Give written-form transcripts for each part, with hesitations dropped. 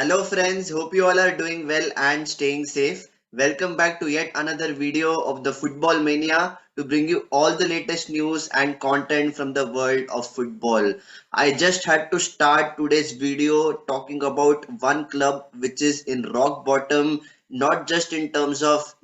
Hello friends, hope you all are doing well and staying safe. Welcome back to yet another video of the Football Mania to bring you all the latest news and content from the world of football. I just had to start today's video talking about one club which is in rock bottom, not just in terms of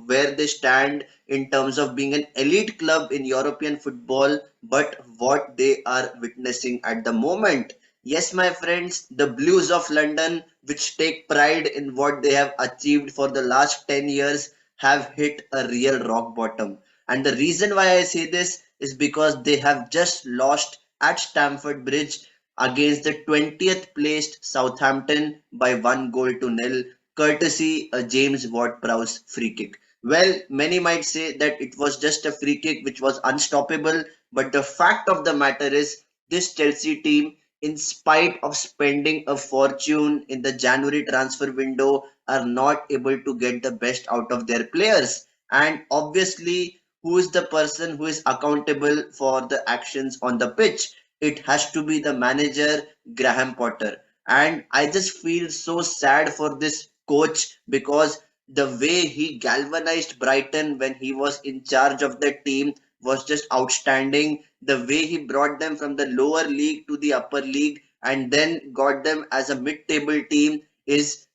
where they stand in terms of being an elite club in European football, but what they are witnessing at the moment. Yes, my friends, the Blues of London, which take pride in what they have achieved for the last 10 years, have hit a real rock bottom. And the reason why I say this is because they have just lost at Stamford Bridge against the 20th placed Southampton by 1 goal to nil, courtesy a James Ward-Prowse free kick. Well, many might say that it was just a free kick which was unstoppable, but the fact of the matter is this Chelsea team, in spite of spending a fortune in the January transfer window, are not able to get the best out of their players. And obviously, who is the person who is accountable for the actions on the pitch? It has to be the manager, Graham Potter. And I just feel so sad for this coach because the way he galvanized Brighton when he was in charge of the team was just outstanding. The way he brought them from the lower league to the upper league and then got them as a mid-table team is,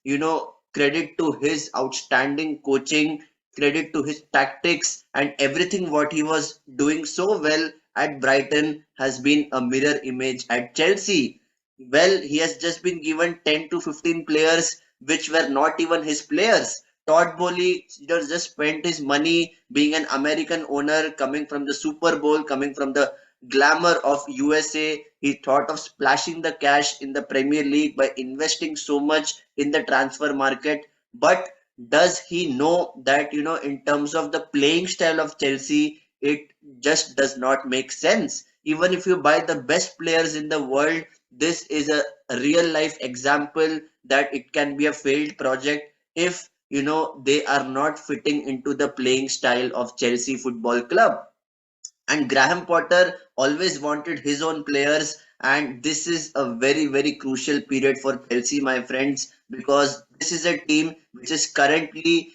credit to his outstanding coaching, credit to his tactics, and everything what he was doing so well at Brighton has been a mirror image at Chelsea. Well, he has just been given 10 to 15 players which were not even his players. Todd Bowley just spent his money being an American owner, coming from the Super Bowl, coming from the glamour of USA. He thought of splashing the cash in the Premier League by investing so much in the transfer market. But does he know that, in terms of the playing style of Chelsea, it just does not make sense. Even if you buy the best players in the world, this is a real life example that it can be a failed project if they are not fitting into the playing style of Chelsea Football Club. And Graham Potter always wanted his own players, and this is a very, very crucial period for Chelsea, my friends, because this is a team which is currently,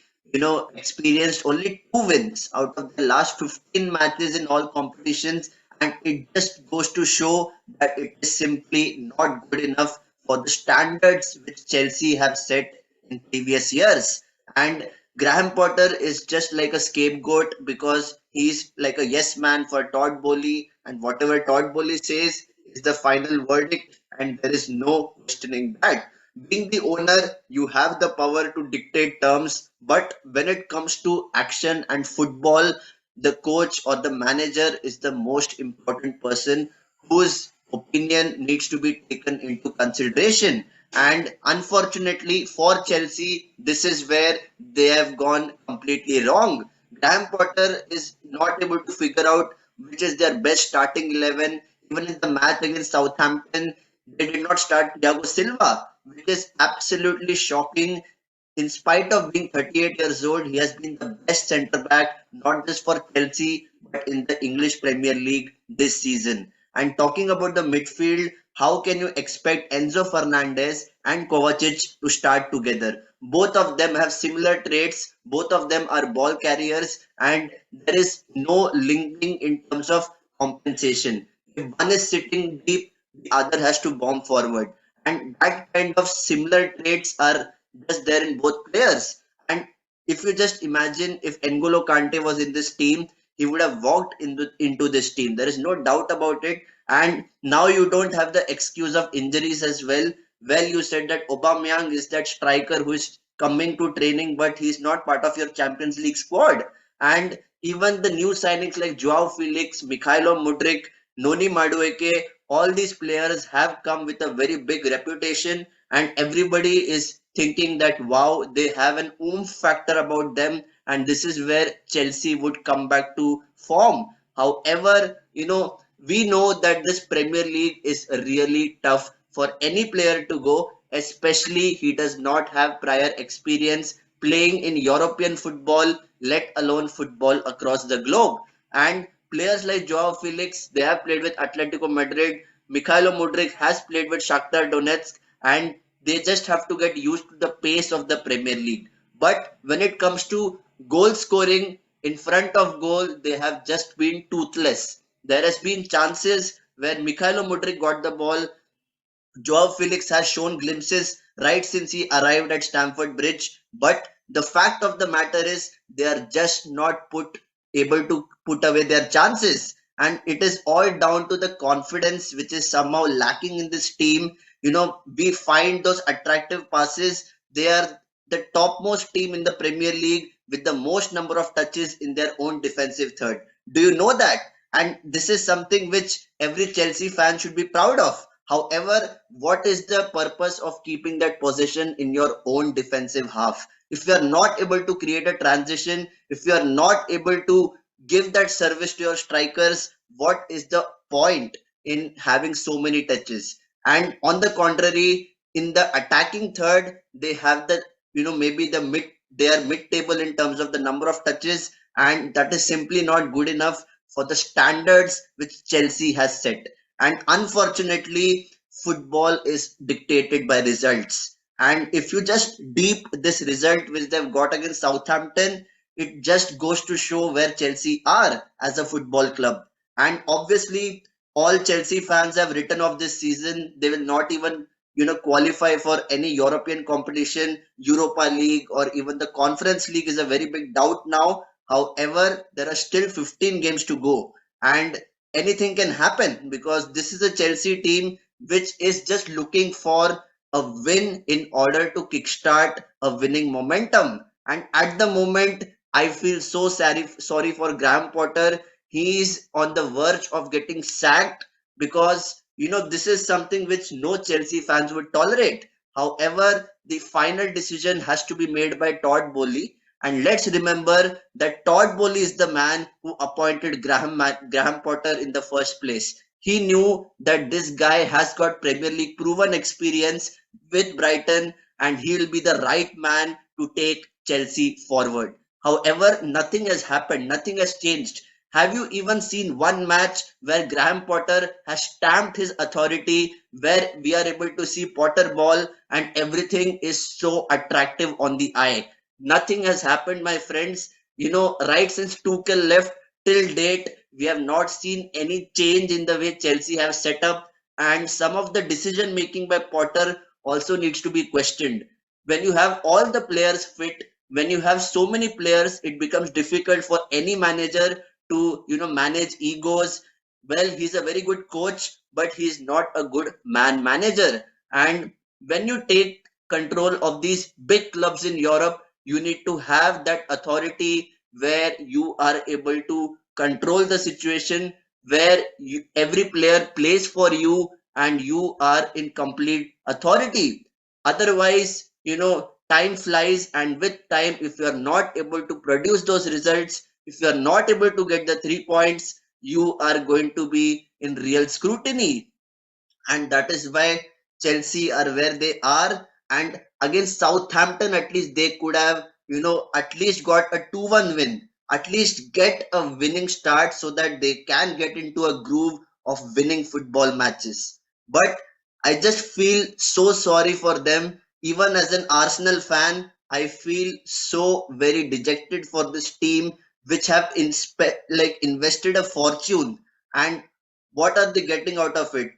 experienced only 2 wins out of the last 15 matches in all competitions, and it just goes to show that it is simply not good enough for the standards which Chelsea have set in previous years. And Graham Potter is just like a scapegoat because he's like a yes man for Todd Bowley, and whatever Todd Bowley says is the final verdict, and there is no questioning that. Being the owner, you have the power to dictate terms, but when it comes to action and football, the coach or the manager is the most important person whose opinion needs to be taken into consideration. And unfortunately for Chelsea, this is where they have gone completely wrong. Graham Potter is not able to figure out which is their best starting 11. Even in the match against Southampton, they did not start Thiago Silva, which is absolutely shocking. In spite of being 38 years old, he has been the best centre back, not just for Chelsea, but in the English Premier League this season. And talking about the midfield, how can you expect Enzo Fernandez and Kovacic to start together? Both of them have similar traits, both of them are ball carriers, and there is no linking in terms of compensation. If one is sitting deep, the other has to bomb forward. And that kind of similar traits are just there in both players. And if you just imagine if N'Golo Kante was in this team, he would have walked into this team. There is no doubt about it. And now you don't have the excuse of injuries as well. Well, you said that Aubameyang is that striker who is coming to training, but he's not part of your Champions League squad. And even the new signings like Joao Felix, Mikhailo Mudryk, Noni Madueke, all these players have come with a very big reputation, and everybody is thinking that wow, they have an oomph factor about them, and this is where Chelsea would come back to form. However, we know that this Premier League is really tough for any player to go, especially he does not have prior experience playing in European football, let alone football across the globe. And players like Joao Felix, they have played with Atletico Madrid. Mikhailo Mudryk has played with Shakhtar Donetsk, and They just have to get used to the pace of the Premier League. But when it comes to goal scoring in front of goal, they have just been toothless. There has been chances where Mikhailo Mudryk got the ball. Joao Felix has shown glimpses right since he arrived at Stamford Bridge, but the fact of the matter is they are just not able to put away their chances, and it is all down to the confidence which is somehow lacking in this team. We find those attractive passes. They are the topmost team in the Premier League with the most number of touches in their own defensive third. Do you know that? And this is something which every Chelsea fan should be proud of. However, what is the purpose of keeping that possession in your own defensive half? If you are not able to create a transition, if you are not able to give that service to your strikers, what is the point in having so many touches? And on the contrary, in the attacking third, they have maybe they are mid-table in terms of the number of touches, and that is simply not good enough for the standards which Chelsea has set. And unfortunately, football is dictated by results. And if you just deep this result which they've got against Southampton, it just goes to show where Chelsea are as a football club. And obviously, all Chelsea fans have written off this season. They will not even qualify for any European competition. Europa League or even the Conference League is a very big doubt now. However, there are still 15 games to go, and anything can happen because this is a Chelsea team which is just looking for a win in order to kickstart a winning momentum. And at the moment, I feel so sorry for Graham Potter. He is on the verge of getting sacked because this is something which no Chelsea fans would tolerate. However, the final decision has to be made by Todd Bowley. And let's remember that Todd Bowley is the man who appointed Graham Potter in the first place. He knew that this guy has got Premier League proven experience with Brighton, and he will be the right man to take Chelsea forward. However, nothing has happened, nothing has changed. Have you even seen one match where Graham Potter has stamped his authority, where we are able to see Potter ball and everything is so attractive on the eye? Nothing has happened, my friends. Right since Tuchel left till date, we have not seen any change in the way Chelsea have set up, and some of the decision making by Potter also needs to be questioned. When you have all the players fit, when you have so many players, it becomes difficult for any manager to manage egos. Well, he's a very good coach, but he's not a good man manager. And when you take control of these big clubs in Europe, you need to have that authority where you are able to control the situation, where every player plays for you and you are in complete authority. Otherwise, time flies, and with time, if you are not able to produce those results, if you are not able to get the 3 points, you are going to be in real scrutiny. And that is why Chelsea are where they are. And against Southampton, at least they could have, at least got a 2-1 win, at least get a winning start so that they can get into a groove of winning football matches. But I just feel so sorry for them. Even as an Arsenal fan, I feel so very dejected for this team, which have invested a fortune. And what are they getting out of it?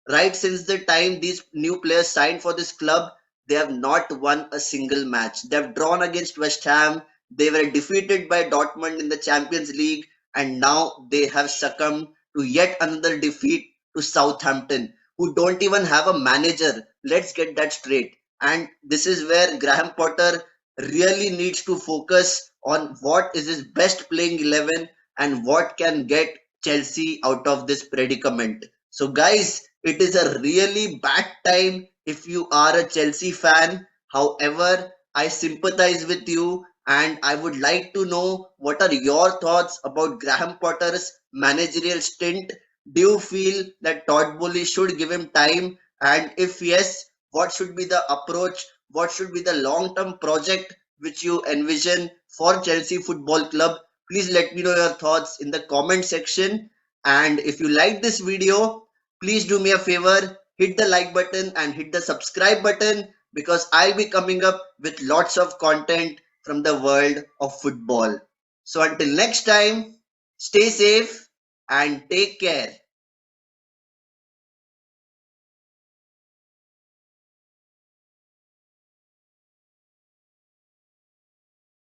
Right since the time these new players signed for this club, they have not won a single match. They have drawn against West Ham. They were defeated by Dortmund in the Champions League, and now they have succumbed to yet another defeat to Southampton, who don't even have a manager. Let's get that straight. And this is where Graham Potter really needs to focus on what is his best playing 11 and what can get Chelsea out of this predicament. So, guys, it is a really bad time if you are a Chelsea fan. However, I sympathize with you and I would like to know what are your thoughts about Graham Potter's managerial stint. Do you feel that Todd Bowley should give him time? And if yes, what should be the approach? What should be the long-term project which you envision for Chelsea Football Club? Please let me know your thoughts in the comment section. And if you like this video, please do me a favor, hit the like button and hit the subscribe button because I'll be coming up with lots of content from the world of football. So until next time, stay safe and take care.